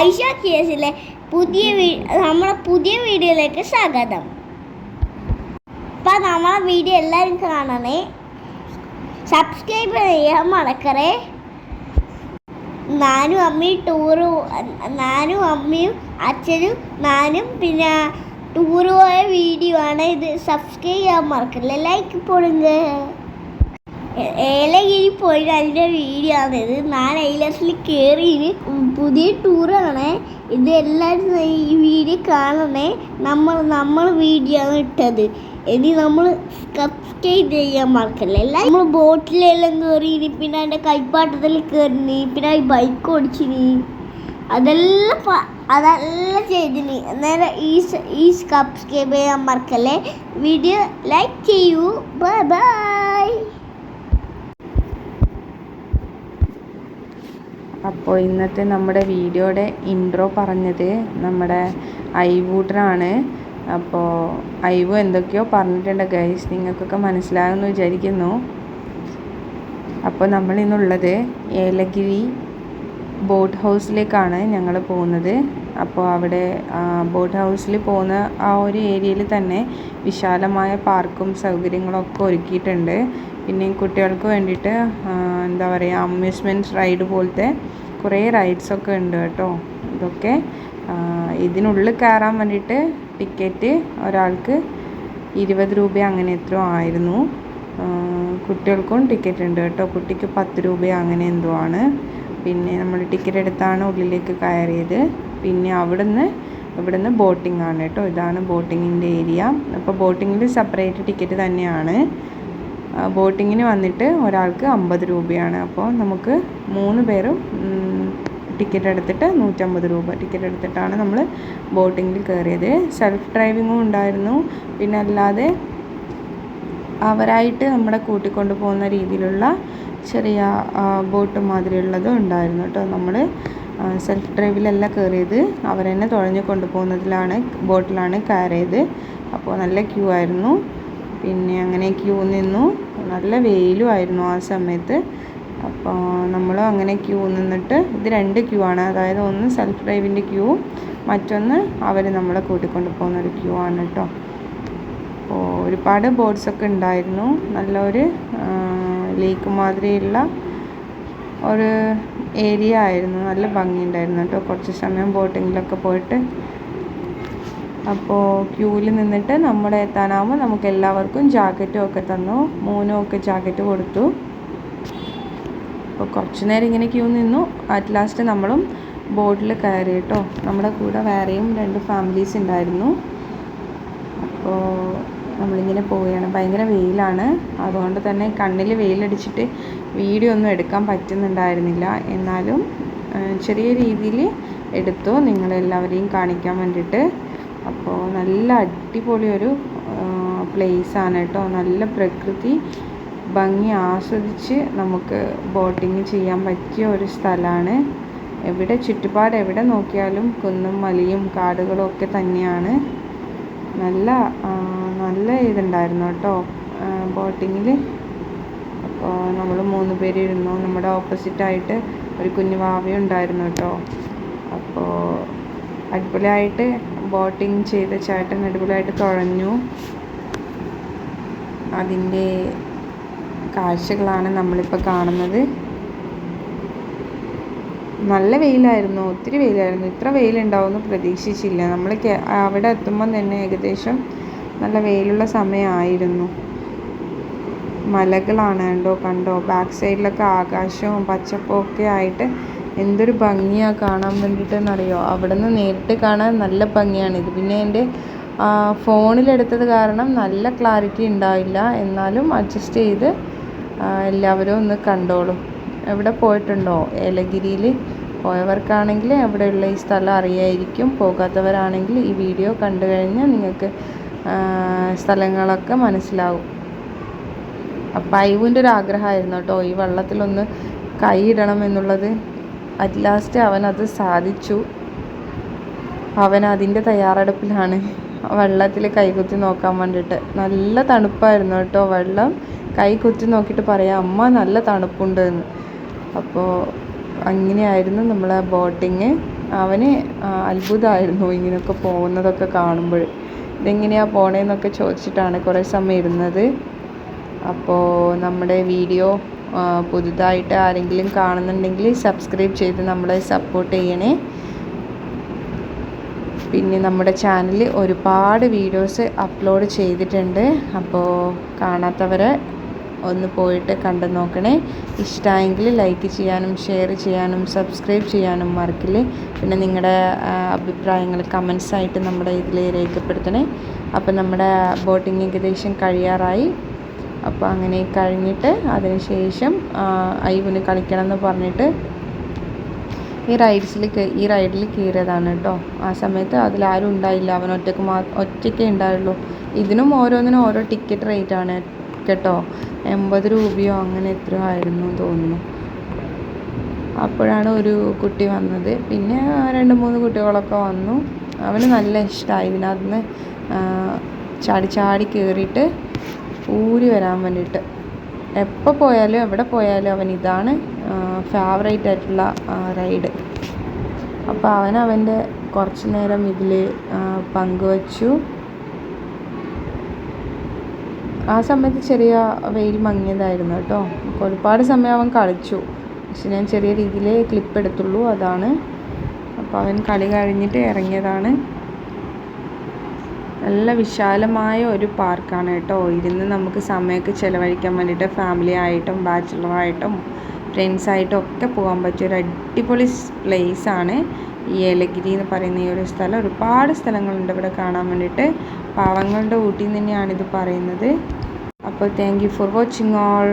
ഐഷ കേസിലെ നമ്മളെ പുതിയ വീഡിയോയിലേക്ക് സ്വാഗതം. അപ്പം നമ്മളെ വീഡിയോ എല്ലാവരും കാണണേ, സബ്സ്ക്രൈബ് ചെയ്യാൻ മറക്കറേ. നാനും അമ്മയും അച്ഛനും നാനും പിന്നെ ടൂറ് പോയ വീഡിയോ ആണ് ഇത്. സബ്സ്ക്രൈബ് ചെയ്യാൻ മറക്കല്ലേ, ലൈക്ക് പോടുങ്ക. ഏലഗിരി പോയി അതിൻ്റെ വീഡിയോ ആണിത്. ഞാൻ ഐലസിൽ കയറി പുതിയ ടൂറാണ് ഇത്. എല്ലാവരും ഈ വീഡിയോ കാണണേ. നമ്മൾ വീഡിയോ ആണ് ഇട്ടത്. ഇനി നമ്മൾ സബ്സ്ക്രൈബ് ചെയ്യാൻ മറക്കല്ലേ. നമ്മൾ ബോട്ടിലെല്ലാം കയറി, പിന്നെ അതിൻ്റെ കൈപ്പാട്ടത്തിൽ കയറി, പിന്നെ ബൈക്ക് ഓടിച്ചിനി, അതെല്ലാം ചെയ്തിനി. അന്നേരം ഈ സബ്സ്ക്രൈബ് ചെയ്യാൻ മറക്കല്ലേ. വീഡിയോ ലൈക്ക് ചെയ്യൂ. Bye bye. അപ്പോൾ ഇന്നത്തെ നമ്മുടെ വീഡിയോയുടെ ഇൻട്രോ പറഞ്ഞത് നമ്മുടെ ഐവൂട്ടറാണ്. അപ്പോൾ ഐവു എന്തൊക്കെയോ പറഞ്ഞിട്ടുണ്ട് ഗൈസ്, നിങ്ങൾക്കൊക്കെ മനസ്സിലാകുമെന്ന് വിചാരിക്കുന്നു. അപ്പോൾ നമ്മളിന്നുള്ളത് ഏലഗിരി ബോട്ട് ഹൗസിലേക്കാണ് ഞങ്ങൾ പോകുന്നത്. അപ്പോൾ അവിടെ ബോട്ട് ഹൗസിൽ പോകുന്ന ആ ഒരു ഏരിയയിൽ തന്നെ വിശാലമായ പാർക്കും സൗകര്യങ്ങളൊക്കെ ഒരുക്കിയിട്ടുണ്ട്. പിന്നെ കുട്ടികൾക്ക് വേണ്ടിയിട്ട് എന്താ പറയുക, അമ്യൂസ്മെൻറ്റ് റൈഡ് പോലത്തെ കുറേ റൈഡ്സൊക്കെ ഉണ്ട് കേട്ടോ. ഇതൊക്കെ ഇതിനുള്ളിൽ കയറാൻ വേണ്ടിയിട്ട് ടിക്കറ്റ് ഒരാൾക്ക് 20 രൂപ അങ്ങനെ എത്രയോ ആയിരുന്നു. കുട്ടികൾക്കും ടിക്കറ്റ് ഉണ്ട് കേട്ടോ. കുട്ടിക്ക് 10 രൂപ അങ്ങനെ എന്തോ ആണ്. പിന്നെ നമ്മൾ ടിക്കറ്റ് എടുത്താണ് ഉള്ളിലേക്ക് കയറിയത്. പിന്നെ ഇവിടുന്ന് ബോട്ടിംഗ് ആണ് കേട്ടോ. ഇതാണ് ബോട്ടിങ്ങിൻ്റെ ഏരിയ. അപ്പോൾ ബോട്ടിങ്ങിൽ സെപ്പറേറ്റ് ടിക്കറ്റ് തന്നെയാണ്. ബോട്ടിങ്ങിന് വന്നിട്ട് ഒരാൾക്ക് 50 രൂപയാണ്. അപ്പോൾ നമുക്ക് 3 പേരും ടിക്കറ്റ് എടുത്തിട്ട് 150 രൂപ ടിക്കറ്റ് എടുത്തിട്ടാണ് നമ്മൾ ബോട്ടിങ്ങിൽ കയറിയത്. സെൽഫ് ഡ്രൈവിങ്ങും ഉണ്ടായിരുന്നു. പിന്നെ അല്ലാതെ അവരായിട്ട് നമ്മളെ കൂട്ടിക്കൊണ്ട് പോകുന്ന രീതിയിലുള്ള ചെറിയ ബോട്ട് മാതിരിയുള്ളതും ഉണ്ടായിരുന്നു കേട്ടോ. നമ്മൾ സെൽഫ് ഡ്രൈവിലല്ല കയറിയത്, അവരെന്നെ തുഴഞ്ഞു കൊണ്ടുപോകുന്നതിലാണ് ബോട്ടിലാണ് കയറിയത്. അപ്പോൾ നല്ല ക്യൂ ആയിരുന്നു. പിന്നെ അങ്ങനെ ക്യൂ നിന്നു. നല്ല വെയിലും ആയിരുന്നു ആ സമയത്ത്. അപ്പോൾ നമ്മളും അങ്ങനെ ക്യൂ നിന്നിട്ട്, ഇത് 2 ക്യൂ ആണ്. അതായത് ഒന്ന് സെൽഫ് ഡ്രൈവിൻ്റെ ക്യൂ, മറ്റൊന്ന് അവർ നമ്മളെ കൂട്ടിക്കൊണ്ട് പോകുന്നൊരു ക്യൂ ആണ് കേട്ടോ. അപ്പോൾ ഒരുപാട് ബോട്ട്സൊക്കെ ഉണ്ടായിരുന്നു. നല്ലൊരു ലേക്ക് മാതിരിയുള്ള ഒരു ഏരിയ ആയിരുന്നു. നല്ല ഭംഗിയുണ്ടായിരുന്നു കേട്ടോ. കുറച്ച് സമയം ബോട്ടിങ്ങിലൊക്കെ പോയിട്ട്, അപ്പോൾ ക്യൂവിൽ നിന്നിട്ട് നമ്മൾ എത്താനാകുമ്പോൾ നമുക്ക് എല്ലാവർക്കും ജാക്കറ്റും ഒക്കെ തന്നു. 3 ഒക്കെ ജാക്കറ്റ് കൊടുത്തു. അപ്പോൾ കുറച്ച് നേരം ഇങ്ങനെ ക്യൂ നിന്നു. അറ്റ് ലാസ്റ്റ് നമ്മളും ബോട്ടിൽ കയറി കേട്ടോ. നമ്മുടെ കൂടെ വേറെയും 2 ഫാമിലീസ് ഉണ്ടായിരുന്നു. അപ്പോൾ നമ്മളിങ്ങനെ പോവുകയാണ്. ഭയങ്കര വെയിലാണ്, അതുകൊണ്ട് തന്നെ കണ്ണിൽ വെയിലടിച്ചിട്ട് വീഡിയോ ഒന്നും എടുക്കാൻ പറ്റുന്നുണ്ടായിരുന്നില്ല. എന്നാലും ചെറിയ രീതിയിൽ എടുത്തു നിങ്ങളെല്ലാവരെയും കാണിക്കാൻ വേണ്ടിയിട്ട്. അപ്പോൾ നല്ല അടിപൊളി ഒരു പ്ലേസാണ് കേട്ടോ. നല്ല പ്രകൃതി ഭംഗി ആസ്വദിച്ച് നമുക്ക് ബോട്ടിങ് ചെയ്യാൻ പറ്റിയ ഒരു സ്ഥലമാണ്. ചുറ്റുപാട് എവിടെ നോക്കിയാലും കുന്നും മലയും കാടുകളും ഒക്കെ തന്നെയാണ്. നല്ല ഇതുണ്ടായിരുന്നു കേട്ടോ ബോട്ടിങ്ങിൽ. അപ്പോൾ നമ്മൾ 3 പേര് ഇരുന്നു. നമ്മുടെ ഓപ്പോസിറ്റായിട്ട് ഒരു കുഞ്ഞു വാവയും ഉണ്ടായിരുന്നു കേട്ടോ. അപ്പോൾ അടിപൊളിയായിട്ട് ബോട്ടിങ് ചെയ്ത ചേട്ടൻ അടിപൊളിയായിട്ട് തുഴഞ്ഞു. അതിൻ്റെ കാഴ്ചകളാണ് നമ്മളിപ്പോൾ കാണുന്നത്. നല്ല വെയിലായിരുന്നു, ഒത്തിരി വെയിലായിരുന്നു. ഇത്ര വെയിലുണ്ടാവുമെന്ന് പ്രതീക്ഷിച്ചില്ല. നമ്മൾ അവിടെ എത്തുമ്പം തന്നെ ഏകദേശം നല്ല വെയിലുള്ള സമയമായിരുന്നു. മലകളാണ് കണ്ടോ. ബാക്ക് സൈഡിലൊക്കെ ആകാശവും പച്ചപ്പും ഒക്കെ ആയിട്ട് എന്തൊരു ഭംഗിയാണ് കാണാൻ വേണ്ടിയിട്ടെന്നറിയോ. അവിടെ നിന്ന് നേരിട്ട് കാണാൻ നല്ല ഭംഗിയാണിത്. പിന്നെ എൻ്റെ ഫോണിലെടുത്തത് കാരണം നല്ല ക്ലാരിറ്റി ഉണ്ടാവില്ല. എന്നാലും അഡ്ജസ്റ്റ് ചെയ്ത് എല്ലാവരും ഒന്ന് കണ്ടോളും. എവിടെ പോയിട്ടുണ്ടോ ഏലഗിരിയിൽ പോയവർക്കാണെങ്കിൽ അവിടെയുള്ള ഈ സ്ഥലം അറിയായിരിക്കും. പോകാത്തവരാണെങ്കിൽ ഈ വീഡിയോ കണ്ടു കഴിഞ്ഞാൽ നിങ്ങൾക്ക് സ്ഥലങ്ങളൊക്കെ മനസ്സിലാവും. അപ്പം ഐവുൻ്റെ ഒരു ആഗ്രഹമായിരുന്നു കേട്ടോ ഈ വെള്ളത്തിലൊന്ന് കൈയിടണം എന്നുള്ളത്. അറ്റ് ലാസ്റ്റ് അവനത് സാധിച്ചു. അവൻ അതിൻ്റെ തയ്യാറെടുപ്പിലാണ് വെള്ളത്തിൽ കൈകുത്തി നോക്കാൻ വേണ്ടിയിട്ട്. നല്ല തണുപ്പായിരുന്നു കേട്ടോ വെള്ളം. കൈ കുത്തി നോക്കിയിട്ട് പറയാം, അമ്മ നല്ല തണുപ്പുണ്ട് എന്ന്. അപ്പോൾ അങ്ങനെയായിരുന്നു നമ്മളെ ബോട്ടിങ്. അവന് അത്ഭുതമായിരുന്നു ഇങ്ങനെയൊക്കെ പോകുന്നതൊക്കെ കാണുമ്പോൾ. ഇതെങ്ങനെയാണ് പോണേന്നൊക്കെ ചോദിച്ചിട്ടാണ് കുറേ സമയം ഇരുന്നത്. അപ്പോൾ നമ്മുടെ വീഡിയോ പുതുതായിട്ട് ആരെങ്കിലും കാണുന്നുണ്ടെങ്കിൽ സബ്സ്ക്രൈബ് ചെയ്ത് നമ്മളെ സപ്പോർട്ട് ചെയ്യണേ. പിന്നെ നമ്മുടെ ചാനലിൽ ഒരുപാട് വീഡിയോസ് അപ്ലോഡ് ചെയ്തിട്ടുണ്ട്. അപ്പോൾ കാണാത്തവരെ ഒന്ന് പോയിട്ട് കണ്ടു നോക്കണേ. ഇഷ്ടമായെങ്കിൽ ലൈക്ക് ചെയ്യാനും ഷെയർ ചെയ്യാനും സബ്സ്ക്രൈബ് ചെയ്യാനും മറക്കില്ലേ. പിന്നെ നിങ്ങളുടെ അഭിപ്രായങ്ങൾ കമൻസായിട്ട് നമ്മുടെ ഇതിൽ രേഖപ്പെടുത്തണേ. അപ്പോൾ നമ്മുടെ ബോട്ടിങ് ഏകദേശം കഴിയാറായി. അപ്പോൾ അങ്ങനെ കഴിഞ്ഞിട്ട് അതിനുശേഷം ഐവുന് കളിക്കണം എന്ന് പറഞ്ഞിട്ട് ഈ റൈഡിൽ കയറിയതാണ് കേട്ടോ. ആ സമയത്ത് അതിലാരും ഉണ്ടായില്ല, അവൻ ഒറ്റയ്ക്കേ ഉണ്ടായുള്ളൂ. ഇതിനും ഓരോന്നിനും ഓരോ ടിക്കറ്റ് റേറ്റാണ് കേട്ടോ. 80 രൂപയോ അങ്ങനെ എത്രയോ ആയിരുന്നു തോന്നുന്നു. അപ്പോഴാണ് ഒരു കുട്ടി വന്നത്. പിന്നെ 2-3 കുട്ടികളൊക്കെ വന്നു. അവന് നല്ല ഇഷ്ടമായി ഇതിനകത്ത് നിന്ന് ചാടി കയറിയിട്ട് ഊരി വരാൻ വേണ്ടിയിട്ട്. എപ്പോൾ പോയാലും എവിടെ പോയാലും അവൻ ഇതാണ് ഫേവറേറ്റ് ആയിട്ടുള്ള റൈഡ്. അപ്പോൾ അവൻ്റെ കുറച്ച് നേരം ഇതിൽ പങ്കുവച്ചു. ആ സമയത്ത് ചെറിയ വെയിൽ മങ്ങിയതായിരുന്നു കേട്ടോ. ഒരുപാട് സമയം അവൻ കളിച്ചു. പക്ഷെ ഞാൻ ചെറിയ രീതിയിൽ ക്ലിപ്പ് എടുത്തുള്ളൂ, അതാണ്. അപ്പോൾ അവൻ കളി കഴിഞ്ഞിട്ട് ഇറങ്ങിയതാണ്. നല്ല വിശാലമായ ഒരു പാർക്കാണ് കേട്ടോ. ഇരുന്ന് നമുക്ക് സമയമൊക്കെ ചിലവഴിക്കാൻ വേണ്ടിയിട്ട് ഫാമിലി ആയിട്ടും ബാച്ചിലറായിട്ടും ഫ്രണ്ട്സായിട്ടും ഒക്കെ പോകാൻ പറ്റിയ ഒരു അടിപൊളി പ്ലേസാണ് ഈ ഏലഗിരി എന്ന് പറയുന്ന ഈ ഒരു സ്ഥലം. ഒരുപാട് സ്ഥലങ്ങളുണ്ട് ഇവിടെ കാണാൻ വേണ്ടിയിട്ട്. പാവങ്ങളുടെ ഊട്ടി തന്നെയാണിത് പറയുന്നത്. അപ്പോൾ thank you for watching all.